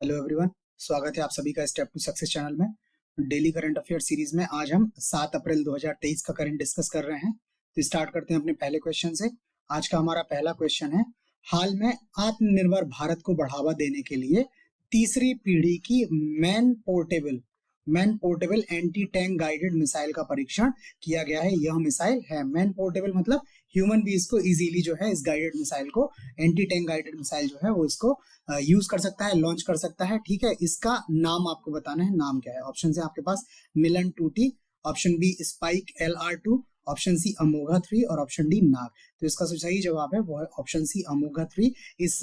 Hello everyone, स्वागत है आप सभी का स्टेप टू सक्सेस चैनल में। डेली करंट अफेयर सीरीज में आज हम 7 अप्रैल 2023 का करंट डिस्कस कर रहे हैं। तो स्टार्ट करते हैं अपने पहले क्वेश्चन से। आज का हमारा पहला क्वेश्चन है, हाल में आत्मनिर्भर भारत को बढ़ावा देने के लिए तीसरी पीढ़ी की man portable anti tank guided missile का परीक्षण किया गया है। यह मिसाइल है मैन पोर्टेबल, मतलब ह्यूमन भी इसको इजीली जो है इस गाइडेड मिसाइल को, एंटी टैंक गाइडेड मिसाइल जो है वो इसको यूज कर सकता है, लॉन्च कर सकता है। ठीक है, इसका नाम आपको बताना है, नाम क्या है। ऑप्शन है आपके पास मिलन 2T, option B spike LR2, option C Amogha 3 और ऑप्शन डी नाग। तो इसका सही जवाब है वो है ऑप्शन सी अमोघा 3। इस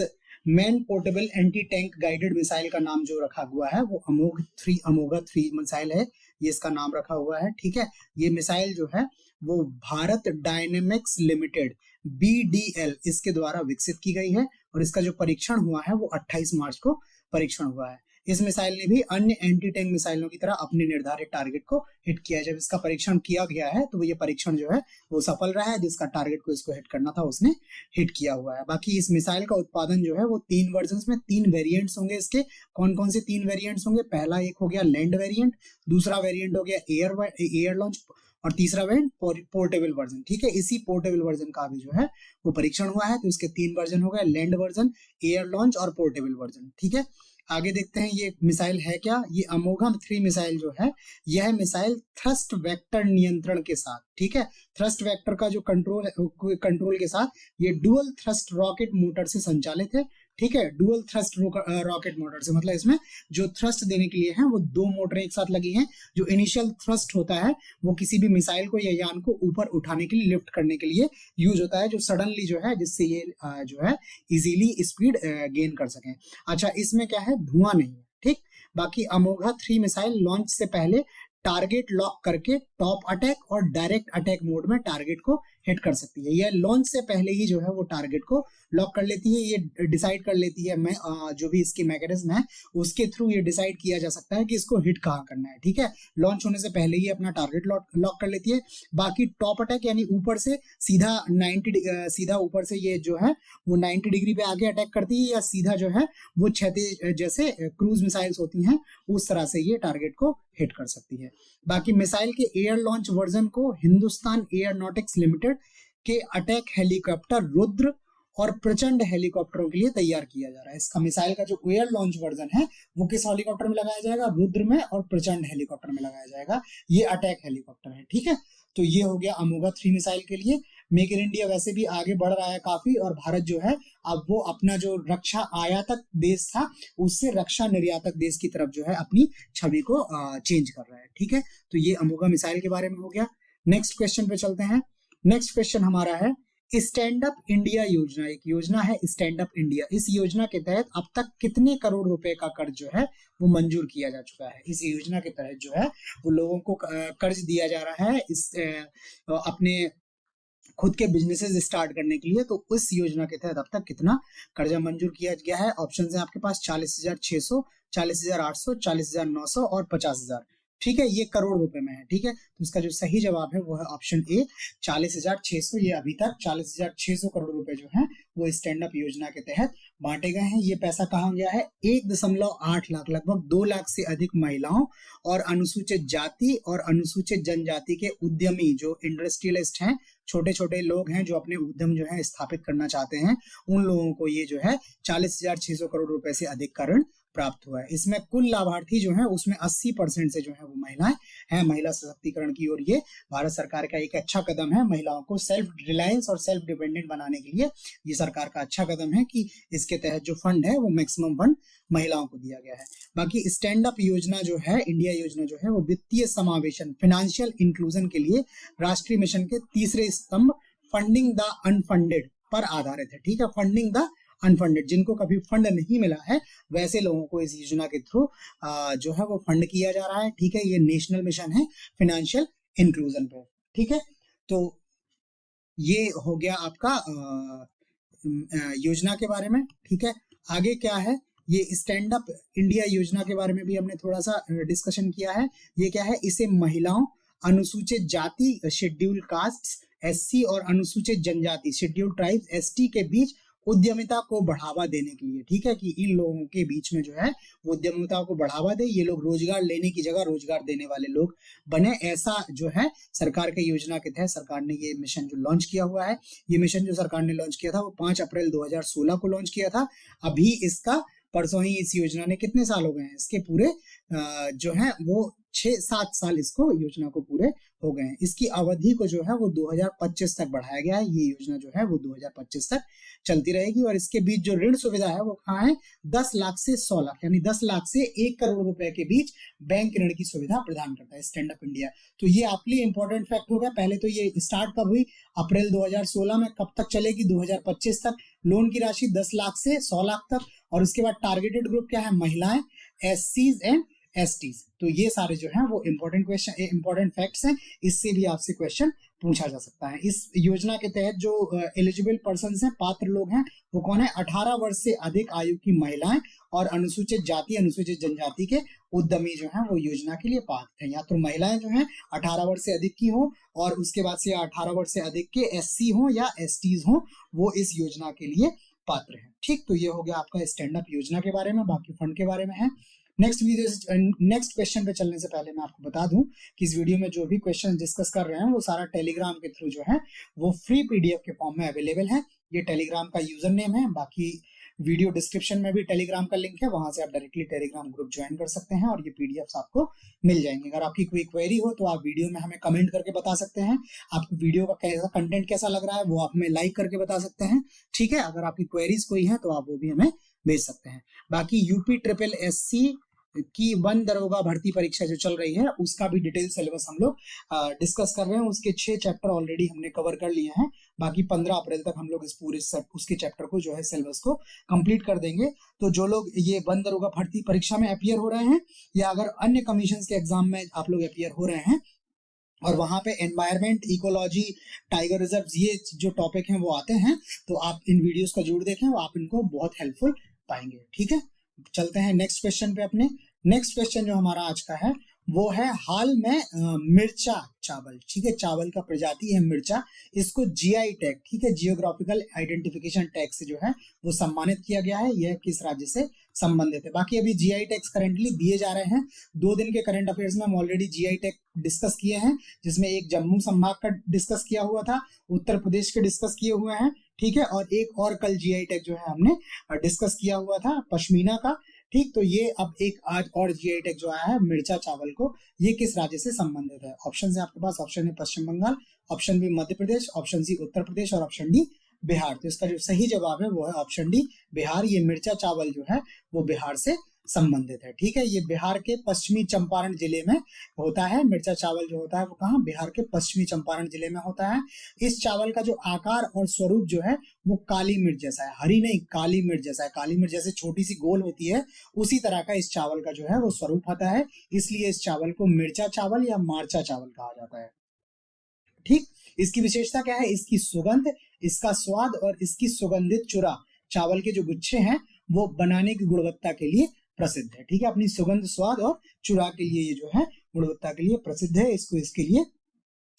man portable anti tank guided missile का नाम जो रखा हुआ है वो अमोघा 3 मिसाइल है, ये इसका नाम रखा हुआ है। ठीक है, ये मिसाइल जो है वो भारत डायनेमिक्स लिमिटेड BDL इसके द्वारा विकसित की गई है और इसका जो परीक्षण हुआ है वो 28 मार्च को परीक्षण हुआ है। इस मिसाइल ने भी अन्य एंटी टैंक मिसाइलों की तरह अपने निर्धारित टारगेट को हिट किया है। जब इसका परीक्षण किया गया है तो ये परीक्षण जो है वो सफल रहा है, जिसका टारगेट को इसको हिट करना था उसने हिट किया हुआ है। बाकी इस मिसाइल का उत्पादन जो है वो 3 वर्जन्स में 3 वेरिएंट्स होंगे इसके। कौन कौन से 3 वेरिएंट्स होंगे? पहला एक हो गया लैंड वेरिएंट, दूसरा वेरिएंट हो गया एयर लॉन्च और तीसरा वेरिएंट पोर्टेबल वर्जन। ठीक है, इसी पोर्टेबल वर्जन का भी जो है वो परीक्षण हुआ है। तो इसके 3 वर्जन हो गए, लैंड वर्जन, एयर लॉन्च और पोर्टेबल वर्जन। ठीक है, आगे देखते हैं ये मिसाइल है क्या। ये अमोघा 3 मिसाइल जो है, यह मिसाइल थ्रस्ट वेक्टर नियंत्रण के साथ, ठीक है, थ्रस्ट वेक्टर का जो कंट्रोल के साथ ये डुअल थ्रस्ट रॉकेट मोटर से संचालित है। ठीक है, डुअल थ्रस्ट रॉकेट मोटर से, मतलब इसमें जो थ्रस्ट देने के लिए है वो 2 मोटरें एक साथ लगी हैं। जो इनिशियल थ्रस्ट होता है वो किसी भी मिसाइल को या यान को ऊपर उठाने के लिए, लिफ्ट करने के लिए यूज होता है, जो सडनली जो है जिससे ये जो है इजीली स्पीड गेन कर सकें। अच्छा, इसमें क्या है, धुआं नहीं है। ठीक, बाकी अमोघा 3 मिसाइल लॉन्च से पहले टारगेट लॉक करके टॉप अटैक और डायरेक्ट अटैक मोड में टारगेट को हिट कर सकती है। यह लॉन्च से पहले ही जो है वो टारगेट को लॉक कर लेती है, ये डिसाइड कर लेती है। मैं जो भी इसकी मैकेनिज्म है उसके थ्रू ये डिसाइड किया जा सकता है कि इसको हिट कहाँ करना है। ठीक है, लॉन्च होने से पहले ही अपना टारगेट लॉक कर लेती है। बाकी टॉप अटैक यानी ऊपर से सीधा 90 सीधा ऊपर से ये जो है वो 90 डिग्री पे आगे अटैक करती है, या सीधा जो है वो क्षैतिज जैसे क्रूज मिसाइल्स होती हैं उस तरह से ये टारगेट को हिट कर सकती है। बाकी मिसाइल के एयर लॉन्च वर्जन को हिंदुस्तान एयरोनॉटिक्स लिमिटेड के अटैक हेलीकॉप्टर रुद्र और प्रचंड हेलीकॉप्टरों के लिए तैयार किया जा रहा है। इसका मिसाइल का जो एयर लॉन्च वर्जन है वो किस हेलीकॉप्टर में लगाया जाएगा? रुद्र में और प्रचंड हेलीकॉप्टर में लगाया जाएगा। ये अटैक हेलीकॉप्टर है। ठीक है, तो ये हो गया अमोघा 3 मिसाइल के लिए। मेक इन इंडिया वैसे भी आगे बढ़ रहा है काफी, और भारत जो है अब वो अपना जो रक्षा आयातक देश था उससे रक्षा निर्यातक देश की तरफ जो है अपनी छवि को चेंज कर रहा है। ठीक है, तो ये अमोघा मिसाइल के बारे में हो गया। नेक्स्ट क्वेश्चन पे चलते हैं। नेक्स्ट क्वेश्चन हमारा है स्टैंड अप इंडिया योजना। एक योजना है स्टैंड अप इंडिया। इस योजना के तहत अब तक कितने करोड़ रुपए का कर्ज जो है वो मंजूर किया जा चुका है? इस योजना के तहत जो है वो लोगों को कर्ज दिया जा रहा है इस अपने खुद के बिजनेसेस स्टार्ट करने के लिए। तो उस योजना के तहत अब तक कितना कर्जा मंजूर किया गया है? ऑप्शन है आपके पास 40,600, 40,800, 40,900 और 50,000। ठीक है, ये करोड़ रुपए में है। ठीक है, तो इसका जो सही जवाब है वो है ऑप्शन ए 40,600। ये अभी तक 40,600 करोड़ रुपए जो है वो स्टैंड अप योजना के तहत बांटे गए हैं। ये पैसा कहाँ गया है? 1.8 लाख, लगभग 2 लाख से अधिक महिलाओं और अनुसूचित जाति और अनुसूचित जनजाति के उद्यमी, जो इंडस्ट्रियलिस्ट हैं, छोटे छोटे लोग हैं जो अपने उद्यम जो है स्थापित करना चाहते हैं, उन लोगों को ये जो है 40,600 करोड़ रुपए से अधिक का ऋण प्राप्त हुआ है। इसमें कुल लाभार्थी जो है उसमें 80% से जो है वो महिलाएं हैं। महिला सशक्तिकरण की ओर ये भारत सरकार का एक अच्छा कदम है। महिलाओं को सेल्फ रिलायंस और सेल्फ डिपेंडेंट बनाने के लिए ये सरकार का अच्छा कदम है कि इसके तहत जो फंड है वो मैक्सिमम फंड महिलाओं को दिया गया है। बाकी स्टैंड अप योजना जो है, इंडिया योजना जो है, वो वित्तीय समावेशन, फाइनेंशियल इंक्लूजन के लिए राष्ट्रीय मिशन के तीसरे स्तंभ फंडिंग द अनफंडेड पर आधारित है। ठीक है, फंडिंग द अनफंडेड, जिनको कभी फंड नहीं मिला है वैसे लोगों को इस योजना के थ्रू जो है वो फंड किया जा रहा है। ठीक है, ये नेशनल मिशन है फाइनेंशियल इंक्लूजन पे। ठीक है, तो ये हो गया आपका योजना के बारे में। ठीक है, आगे क्या है, ये स्टैंड अप इंडिया योजना के बारे में भी हमने थोड़ा सा डिस्कशन किया है। ये क्या है, इसे महिलाओं, अनुसूचित जाति शेड्यूल्ड कास्ट SC और अनुसूचित जनजाति शेड्यूल्ड ट्राइब्स ST के बीच उद्यमिता को बढ़ावा देने के लिए, ठीक है, कि इन लोगों के बीच में जो है वो उद्यमिता को बढ़ावा दे, ये लोग रोजगार लेने की जगह रोजगार देने वाले लोग बने, ऐसा जो है सरकार के योजना के तहत सरकार ने ये मिशन जो लॉन्च किया हुआ है। ये मिशन जो सरकार ने लॉन्च किया था वो 5 अप्रैल 2016 को लॉन्च किया था। अभी इसका परसों ही इस योजना ने कितने साल हो गए हैं, इसके पूरे जो है वो 6-7 साल इसको योजना को पूरे हो गए हैं। इसकी अवधि को जो है वो 2025 तक बढ़ाया गया है। ये योजना जो है वो 2025 तक चलती रहेगी। और इसके बीच जो ऋण सुविधा है वो कहाँ है, 10 लाख से 100 लाख, यानी 10 लाख से 1 करोड़ रुपए के बीच बैंक ऋण की सुविधा प्रदान करता है स्टैंड अप इंडिया। तो ये आपके लिए इंपॉर्टेंट फैक्ट हो गया। पहले तो ये स्टार्ट कब हुई, अप्रैल 2016 में, कब तक चलेगी, 2025 तक। लोन की राशि 10 लाख से 100 लाख तक। और उसके बाद टारगेटेड ग्रुप क्या है, महिलाएं, एससीज एंड एसटीज। तो ये सारे जो है वो इंपॉर्टेंट फैक्ट्स हैं। इससे भी आपसे क्वेश्चन पूछा जा सकता है। इस योजना के तहत जो एलिजिबल पर्सन हैं, पात्र लोग हैं, वो कौन है, 18 वर्ष से अधिक आयु की महिलाएं और अनुसूचित जाति अनुसूचित जनजाति के उद्यमी जो हैं वो योजना के लिए पात्र हैं। या तो महिलाएं जो हैं 18 वर्ष से अधिक की हो, और उसके बाद से 18 वर्ष से अधिक के एससी हो या एसटीज हो, वो इस योजना के लिए पात्र हैं। ठीक, तो ये हो गया आपका स्टैंड अप योजना के बारे में। बाकी फंड के बारे में है। नेक्स्ट क्वेश्चन पे चलने से पहले मैं आपको बता दूं कि इस वीडियो में जो भी क्वेश्चन डिस्कस कर रहे हैं वो सारा टेलीग्राम के थ्रू जो है वो फ्री पीडीएफ के फॉर्म में अवेलेबल है। ये टेलीग्राम का यूजर नेम है। बाकी वीडियो डिस्क्रिप्शन में भी टेलीग्राम का लिंक है, वहां से आप डायरेक्टली टेलीग्राम ग्रुप ज्वाइन कर सकते हैं और ये पीडीएफ आपको मिल जाएंगे। अगर आपकी कोई क्वेरी हो तो आप वीडियो में हमें कमेंट करके बता सकते हैं। आपको वीडियो का कैसा कंटेंट कैसा लग रहा है वो आप हमें लाइक करके बता सकते हैं। ठीक है, अगर आपकी क्वेरीज कोई है तो आप वो भी हमें भेज सकते हैं। बाकी यूपी ट्रिपल एससी की 1 दरोगा भर्ती परीक्षा जो चल रही है उसका भी डिटेल सिलेबस हम लोग डिस्कस कर रहे हैं। उसके 6 चैप्टर ऑलरेडी हमने कवर कर लिए हैं। बाकी 15 अप्रैल तक हम लोग इस पूरे उसके चैप्टर को जो है सिलेबस को कंप्लीट कर देंगे। तो जो लोग ये 1 दरोगा भर्ती परीक्षा में अपियर हो रहे हैं या अगर अन्य कमीशन के एग्जाम में आप लोग अपियर हो रहे हैं और वहां पे एनवायरमेंट, इकोलॉजी, टाइगर रिजर्व, ये जो टॉपिक हैं वो आते हैं, तो आप इन वीडियोस का जरूर देखें, वो आप इनको बहुत हेल्पफुल पाएंगे। ठीक है, चलते हैं नेक्स्ट क्वेश्चन पे अपने। नेक्स्ट क्वेश्चन जो हमारा आज का है वो है हाल में मिर्चा चावल, ठीक है, चावल का प्रजाति है मिर्चा, इसको जीआई टैग, ठीक है, जियोग्राफिकल आइडेंटिफिकेशन टैग से जो है वो सम्मानित किया गया है। यह किस राज्य से संबंधित है। बाकी अभी जीआई टैग्स करंटली दिए जा रहे हैं। 2 दिन के करंट अफेयर्स में हम ऑलरेडी जीआई टैग डिस्कस किए हैं, जिसमें एक जम्मू संभाग का डिस्कस किया हुआ था, उत्तर प्रदेश के डिस्कस किए हुए हैं, ठीक है, और एक और कल जीआई टैग जो है हमने डिस्कस किया हुआ था पश्मीना का। ठीक, तो ये अब एक आज और जीआई टैग जो आया है मिर्चा चावल को, ये किस राज्य से संबंधित है। ऑप्शन है आपके पास, ऑप्शन है पश्चिम Bengal, option B Madhya Pradesh, option C Uttar Pradesh और ऑप्शन डी बिहार। तो इसका जो सही जवाब है वो है ऑप्शन डी बिहार। ये मिर्चा चावल जो है वो बिहार से संबंधित है। ठीक है, ये बिहार के पश्चिमी चंपारण जिले में होता है। मिर्चा चावल जो होता है वो कहाँ, बिहार के पश्चिमी चंपारण जिले में होता है। इस चावल का जो आकार और स्वरूप जो है वो काली मिर्च जैसा है, हरी नहीं काली मिर्च जैसा है। काली मिर्च जैसे छोटी सी गोल होती है उसी तरह का इस चावल का जो है वो स्वरूप होता है, इसलिए इस चावल को मिर्चा चावल या मार्चा चावल कहा जाता है। ठीक, इसकी विशेषता क्या है, इसकी सुगंध, इसका स्वाद और इसकी सुगंधित चूरा चावल के जो गुच्छे हैं वो बनाने की गुणवत्ता के लिए प्रसिद्ध है। ठीक है, अपनी सुगंध, स्वाद और चूरा के लिए ये जो है गुणवत्ता के लिए प्रसिद्ध है। इसको इसके लिए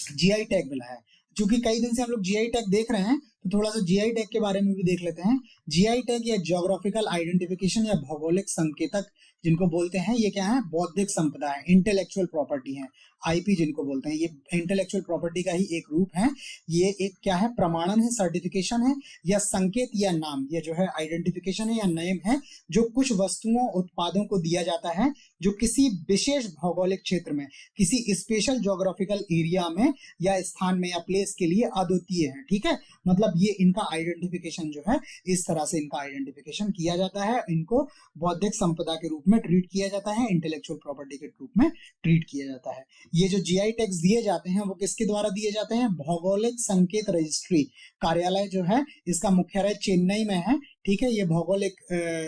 जीआई टैग मिला है। क्योंकि कई दिन से हम लोग जीआई टैग देख रहे हैं तो थोड़ा सा जीआई टैग के बारे में भी देख लेते हैं। जीआई टैग या जियोग्राफिकल आइडेंटिफिकेशन या भौगोलिक संकेतक जिनको बोलते हैं, ये क्या है, बौद्धिक संपदा है, इंटेलेक्चुअल प्रॉपर्टी है, आईपी जिनको बोलते हैं, ये इंटेलेक्चुअल प्रॉपर्टी का ही एक रूप है। ये एक क्या है, प्रमाणन है, सर्टिफिकेशन है या संकेत या नाम, ये जो है आइडेंटिफिकेशन है या नेम है, जो कुछ वस्तुओं उत्पादों को दिया जाता है जो किसी विशेष भौगोलिक क्षेत्र में, किसी स्पेशल ज्योग्राफिकल एरिया में या स्थान में या प्लेस के लिए अद्वितीय है। ठीक है, मतलब ये इनका आइडेंटिफिकेशन जो है इस तरह से इनका आइडेंटिफिकेशन किया जाता है। इनको बौद्धिक संपदा के रूप में ट्रीट किया जाता है, इंटेलेक्चुअल प्रॉपर्टी के रूप में ट्रीट किया जाता है। ये जो जीआई टैग्स दिए जाते हैं वो किसके द्वारा दिए जाते हैं, भौगोलिक संकेत रजिस्ट्री कार्यालय जो है इसका मुख्यालय चेन्नई में है। ठीक है, ये भौगोलिक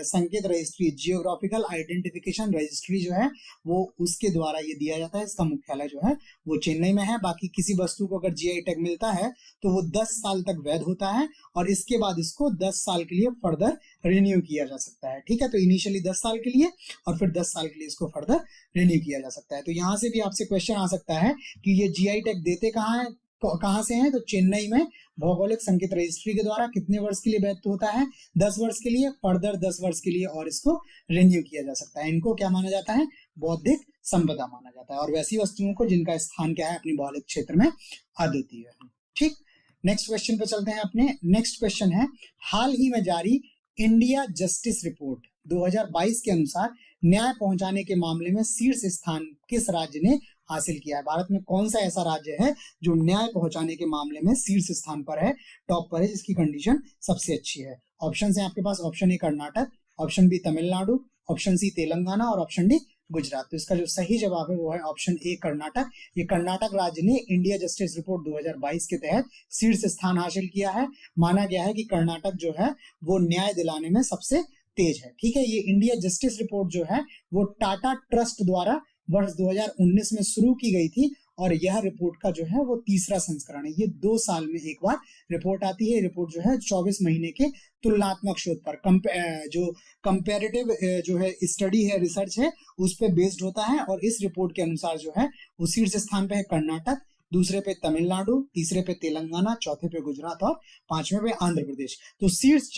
संकेत रजिस्ट्री, जियोग्राफिकल आइडेंटिफिकेशन रजिस्ट्री जो है वो उसके द्वारा ये दिया जाता है। इसका मुख्यालय जो है वो चेन्नई में है। बाकी किसी वस्तु को अगर जीआई टैग मिलता है तो वो 10 साल तक वैध होता है और इसके बाद इसको 10 साल के लिए फर्दर रिन्यू किया जा सकता है। ठीक है, तो इनिशियली 10 साल के लिए और फिर 10 साल के लिए इसको फर्दर रिन्यू किया जा सकता है। तो यहाँ से भी आपसे क्वेश्चन आ सकता है कि ये जीआई टैग देते कहाँ है, कहाँ से है, तो चेन्नई में भौगोलिक संकेत रजिस्ट्री के द्वारा कितने वर्ष के लिए वैध होता है, 10 वर्ष के लिए, फर्दर 10 वर्ष के लिए, और इसको रिन्यू किया जा सकता है। इनको क्या माना जाता है, बौद्धिक संपदा माना जाता है, और वैसी वस्तुओं को जिनका स्थान क्या है, अपनी भौगोलिक क्षेत्र में अद्वितीय है। ठीक, नेक्स्ट क्वेश्चन पे चलते हैं अपने। नेक्स्ट क्वेश्चन है, हाल ही में जारी इंडिया जस्टिस रिपोर्ट 2022 के अनुसार न्याय पहुंचाने के मामले में शीर्ष स्थान किस राज्य ने हासिल किया है? भारत में कौन सा ऐसा राज्य है जो न्याय पहुंचाने के मामले में शीर्ष स्थान पर है, टॉप पर है, जिसकी कंडीशन सबसे अच्छी है? ऑप्शन है आपके पास, option A Karnataka, option B Tamil Nadu, option C Telangana और ऑप्शन डी गुजरात। तो इसका जो सही जवाब है वो है ऑप्शन ए कर्नाटक। ये कर्नाटक राज्य ने इंडिया जस्टिस रिपोर्ट 2022 के तहत शीर्ष स्थान हासिल किया है। माना गया है कि कर्नाटक जो है वो न्याय दिलाने में सबसे तेज है। ठीक है, ये इंडिया जस्टिस रिपोर्ट जो है वो टाटा ट्रस्ट द्वारा वर्ष 2019 में शुरू की गई थी, और यह रिपोर्ट का जो है वो तीसरा संस्करण है। ये 2 साल में एक बार रिपोर्ट आती है। रिपोर्ट जो है 24 महीने के तुलनात्मक शोध पर जो कंपैरेटिव जो है स्टडी है, रिसर्च है, उस पे बेस्ड होता है। और इस रिपोर्ट के अनुसार जो है वो शीर्ष स्थान पे है कर्नाटक, दूसरे पे तमिलनाडु, तीसरे पे तेलंगाना, चौथे पे गुजरात और पांचवें पे आंध्र प्रदेश। तो शीर्ष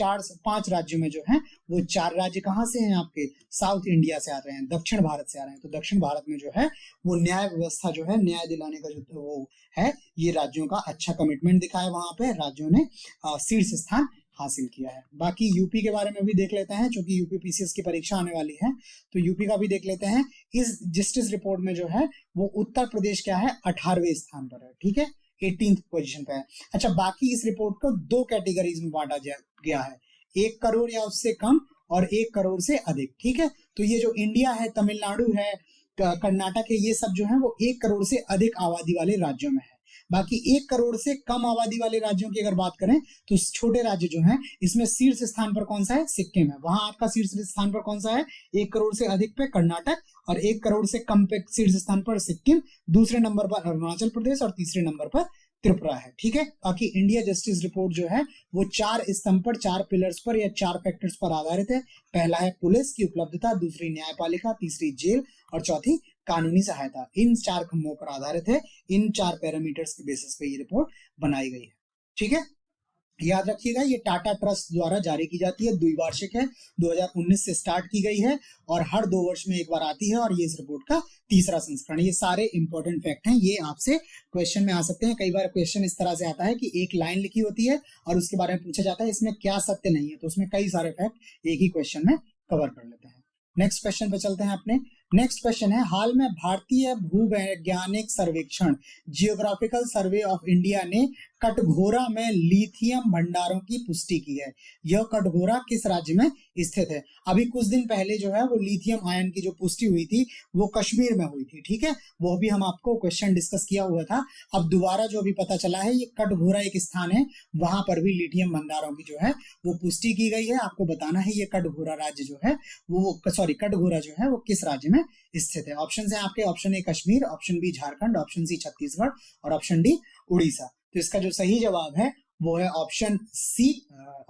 5 राज्यों में जो है वो 4 राज्य कहाँ से हैं, आपके साउथ इंडिया से आ रहे हैं, दक्षिण भारत से आ रहे हैं। तो दक्षिण भारत में जो है वो न्याय व्यवस्था जो है, न्याय दिलाने का जो वो है, ये राज्यों का अच्छा कमिटमेंट दिखा है। वहां पे राज्यों ने शीर्ष स्थान हासिल किया है। बाकी यूपी के बारे में भी देख लेते हैं, क्योंकि यूपी पीसीएस की परीक्षा आने वाली है, तो यूपी का भी देख लेते हैं। इस जस्टिस रिपोर्ट में जो है वो उत्तर प्रदेश क्या है, 18वें स्थान पर है। ठीक है, 18th पोजीशन पे है। अच्छा, बाकी इस रिपोर्ट को 2 कैटेगरीज में बांटा गया है, 1 करोड़ या उससे कम और 1 करोड़ से अधिक। ठीक है, तो ये जो इंडिया है, तमिलनाडु है, कर्नाटक है, ये सब जो है वो 1 करोड़ से अधिक आबादी वाले राज्यों में है। बाकी 1 करोड़ से कम आबादी वाले राज्यों की अगर बात करें तो छोटे राज्य जो हैं, इसमें शीर्ष स्थान पर कौन सा है, सिक्किम है। वहां आपका शीर्ष स्थान पर कौन सा है, 1 करोड़ से अधिक पे कर्नाटक, और 1 करोड़ से कम पे शीर्ष स्थान पर सिक्किम, दूसरे नंबर पर अरुणाचल प्रदेश और तीसरे नंबर पर त्रिपुरा है। ठीक है, बाकी इंडिया जस्टिस रिपोर्ट जो है वो 4 स्तंभ पर, 4 पिलर्स पर या 4 फैक्टर्स पर आधारित है। पहला है पुलिस की उपलब्धता, दूसरी न्यायपालिका, तीसरी जेल और चौथी कानूनी सहायता। इन 4 खंभों पर आधारित है, इन 4 पैरामीटर्स के बेसिस पे ये रिपोर्ट बनाई गई है। ठीक है, याद रखिएगा, ये टाटा ट्रस्ट द्वारा जारी की जाती है, द्विवार्षिक है, 2019 से स्टार्ट की गई है और हर 2 वर्ष में एक बार आती है, और ये इस रिपोर्ट का तीसरा संस्करण। ये सारे इंपॉर्टेंट फैक्ट हैं, ये आपसे क्वेश्चन में आ सकते हैं। कई बार क्वेश्चन इस तरह से आता है कि एक लाइन लिखी होती है और उसके बारे में पूछा जाता है इसमें क्या सत्य नहीं है, तो उसमें कई सारे फैक्ट एक ही क्वेश्चन में कवर कर लेते हैं। नेक्स्ट क्वेश्चन पे चलते हैं अपने। नेक्स्ट क्वेश्चन है, हाल में भारतीय भूवैज्ञानिक सर्वेक्षण जियोग्राफिकल सर्वे ऑफ इंडिया ने कटघोरा में लिथियम भंडारों की पुष्टि की है। यह कटघोरा किस राज्य में स्थित है? अभी कुछ दिन पहले जो है वो लिथियम आयन की जो पुष्टि हुई थी वो कश्मीर में हुई थी। ठीक है, वो भी हम आपको क्वेश्चन डिस्कस किया हुआ था। अब दोबारा जो अभी पता चला है, ये कटघोरा एक स्थान है, वहां पर भी लिथियम भंडारों की जो है वो पुष्टि की गई है। आपको बताना है ये कटघोरा राज्य जो है वो कटघोरा जो है वो किस राज्य में स्थित है। ऑप्शन है आपके, option A Kashmir, option B Jharkhand, option C Chhattisgarh और ऑप्शन डी उड़ीसा। तो इसका जो सही जवाब है वो है ऑप्शन सी।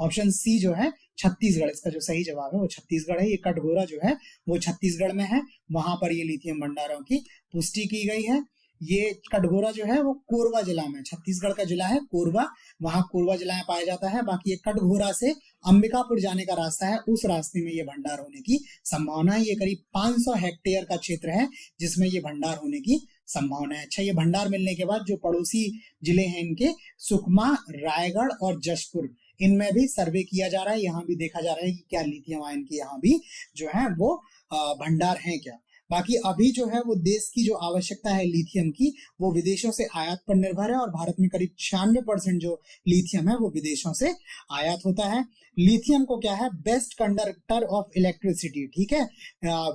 ऑप्शन सी जो है छत्तीसगढ़, इसका जो सही जवाब है वो छत्तीसगढ़ है। ये कटघोरा जो है वो छत्तीसगढ़ में है, वहां पर ये लिथियम भंडारों की पुष्टि की गई है। ये कटघोरा जो है वो कोरबा जिला में, छत्तीसगढ़ का जिला है कोरबा, वहां कोरबा जिला में पाया जाता है। बाकी ये कटघोरा से अंबिकापुर जाने का रास्ता है, उस रास्ते में ये भंडार होने की संभावना है। ये करीब 500 हेक्टेयर का क्षेत्र है जिसमें ये भंडार होने की संभावना है। अच्छा, ये भंडार मिलने के बाद जो पड़ोसी जिले हैं इनके, सुकमा, रायगढ़ और जशपुर, इनमें भी सर्वे किया जा रहा है। यहाँ भी देखा जा रहा है कि क्या लिथियम आयन की यहाँ भी जो है वो भंडार हैं क्या। बाकी अभी जो है वो देश की जो आवश्यकता है लिथियम की, वो विदेशों से आयात पर निर्भर है, और भारत में करीब 96% जो लिथियम है वो विदेशों से आयात होता है। लिथियम को क्या है, बेस्ट कंडक्टर ऑफ इलेक्ट्रिसिटी। ठीक है,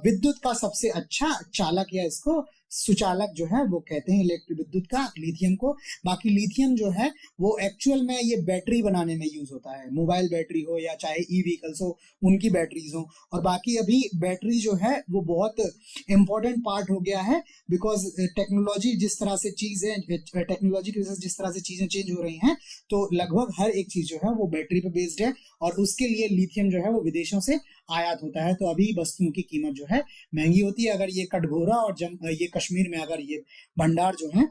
विद्युत का सबसे अच्छा चालक या इसको सुचालक जो है वो कहते हैं इलेक्ट्रिक विद्युत का लिथियम को। बाकी लिथियम जो है वो एक्चुअल में ये बैटरी बनाने में यूज होता है, मोबाइल बैटरी हो या चाहे ई व्हीकल्स हो उनकी बैटरीज हो। और बाकी अभी बैटरी जो है वो बहुत इंपॉर्टेंट पार्ट हो गया है, बिकॉज टेक्नोलॉजी जिस तरह से चीजें, टेक्नोलॉजी की वजह से जिस तरह से चीजें चेंज हो रही हैं, तो लगभग हर एक चीज जो है वो बैटरी पे बेस्ड है, और उसके लिए लिथियम जो है वो विदेशों से आयात होता है। तो अभी वस्तुओं की कीमत जो है महंगी होती है। अगर ये कटघोरा और ये कश्मीर में अगर ये भंडार जो है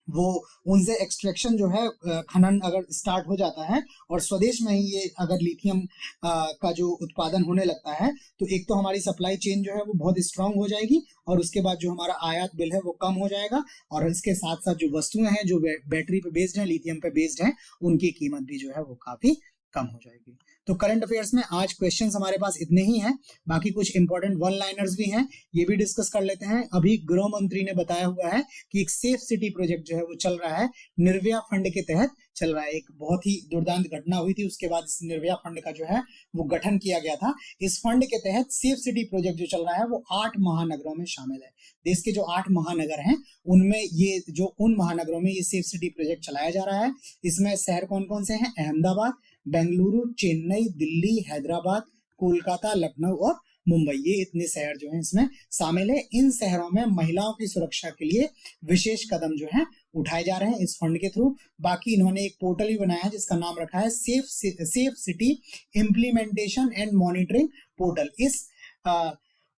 वो उनसे एक्सट्रैक्शन जो है खनन अगर स्टार्ट हो जाता है और स्वदेश में ही ये अगर लिथियम का जो उत्पादन होने लगता है तो एक तो हमारी सप्लाई चेन जो है वो बहुत स्ट्रांग हो जाएगी और उसके बाद जो हमारा आयात बिल है वो कम हो जाएगा और इसके साथ साथ जो वस्तुएं हैं जो बैटरी पे बेस्ड हैं, लिथियम पे बेस्ड हैं, उनकी कीमत भी जो है वो काफी कम हो जाएगी। तो करंट अफेयर्स में आज क्वेश्चंस हमारे पास इतने ही हैं, बाकी कुछ इंपॉर्टेंट वन लाइनर्स भी हैं, ये भी डिस्कस कर लेते हैं। अभी गृह मंत्री ने बताया हुआ है कि एक सेफ सिटी प्रोजेक्ट जो है वो चल रहा है, निर्भया फंड के तहत चल रहा है। एक बहुत ही दुर्दांत घटना हुई थी, उसके बाद इस निर्भया फंड का जो है वो गठन किया गया था। इस फंड के तहत सेफ सिटी प्रोजेक्ट जो चल रहा है वो 8 महानगरों में शामिल है। देश के जो 8 महानगर हैं उनमें ये जो उन महानगरों में ये सेफ सिटी प्रोजेक्ट चलाया जा रहा है। इसमें शहर कौन कौन से हैं? अहमदाबाद, बेंगलुरु, चेन्नई, दिल्ली, हैदराबाद, कोलकाता, लखनऊ और मुंबई, ये इतने शहर जो हैं इसमें शामिल है। इन शहरों में महिलाओं की सुरक्षा के लिए विशेष कदम जो है उठाए जा रहे हैं इस फंड के थ्रू। बाकी इन्होंने एक पोर्टल भी बनाया है जिसका नाम रखा है safe city implementation and monitoring portal. इस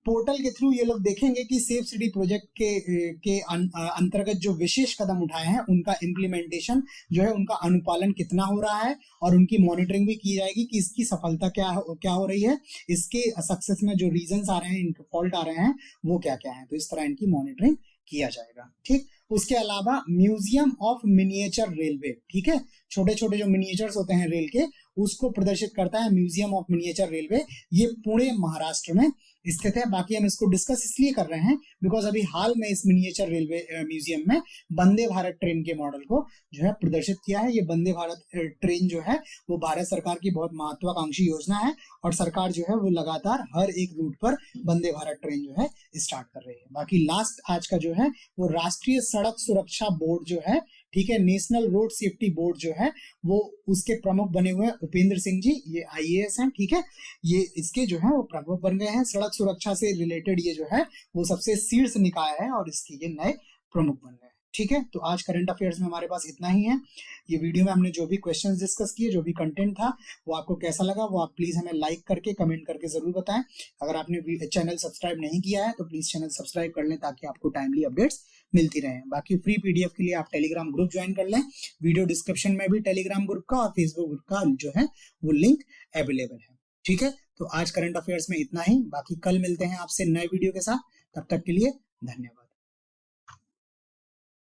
पोर्टल के थ्रू ये लोग देखेंगे कि सेफ सिटी प्रोजेक्ट के अंतर्गत जो विशेष कदम उठाए हैं उनका इम्प्लीमेंटेशन जो है, उनका अनुपालन कितना हो रहा है और उनकी मॉनिटरिंग भी की जाएगी कि इसकी सफलता क्या हो रही है, इसके सक्सेस में जो रीजंस आ रहे हैं, इनके फॉल्ट आ रहे हैं वो क्या क्या है। तो इस तरह इनकी मॉनिटरिंग किया जाएगा। ठीक, उसके अलावा म्यूजियम ऑफ मिनिएचर रेलवे, ठीक है, छोटे छोटे जो मिनिएचर्स होते हैं रेल के उसको प्रदर्शित करता है म्यूजियम ऑफ मिनिएचर रेलवे। ये पुणे महाराष्ट्र में स्थित है। बाकी हम इसको डिस्कस इसलिए कर रहे हैं बिकॉज अभी हाल में इस मिनिएचर रेलवे म्यूजियम में वंदे भारत ट्रेन के मॉडल को जो है प्रदर्शित किया है। ये वंदे भारत ट्रेन जो है वो भारत सरकार की बहुत महत्वाकांक्षी योजना है और सरकार जो है वो लगातार हर एक रूट पर वंदे भारत ट्रेन जो है स्टार्ट कर रही है। बाकी लास्ट आज का जो है वो राष्ट्रीय सड़क सुरक्षा बोर्ड जो है, ठीक है, नेशनल रोड सेफ्टी बोर्ड जो है वो उसके प्रमुख बने हुए हैं उपेंद्र सिंह जी, ये IAS हैं, ठीक है, ये इसके जो है वो प्रमुख बन गए हैं। सड़क सुरक्षा से रिलेटेड ये जो है वो सबसे शीर्ष निकाय है और इसके ये नए प्रमुख बन गए। ठीक है, तो आज करंट अफेयर्स में हमारे पास इतना ही है। ये वीडियो में हमने जो भी क्वेश्चंस डिस्कस किए, जो भी कंटेंट था वो आपको कैसा लगा वो आप प्लीज हमें लाइक करके कमेंट करके जरूर बताएं। अगर आपने चैनल सब्सक्राइब नहीं किया है तो प्लीज चैनल सब्सक्राइब कर लें ताकि आपको टाइमली अपडेट्स मिलती रहे। बाकी फ्री PDF के लिए आप टेलीग्राम ग्रुप ज्वाइन कर लें, वीडियो डिस्क्रिप्शन में भी टेलीग्राम ग्रुप का और फेसबुक ग्रुप का जो है वो लिंक अवेलेबल है। ठीक है, तो आज करंट अफेयर्स में इतना ही, बाकी कल मिलते हैं आपसे नए वीडियो के साथ, तब तक के लिए धन्यवाद।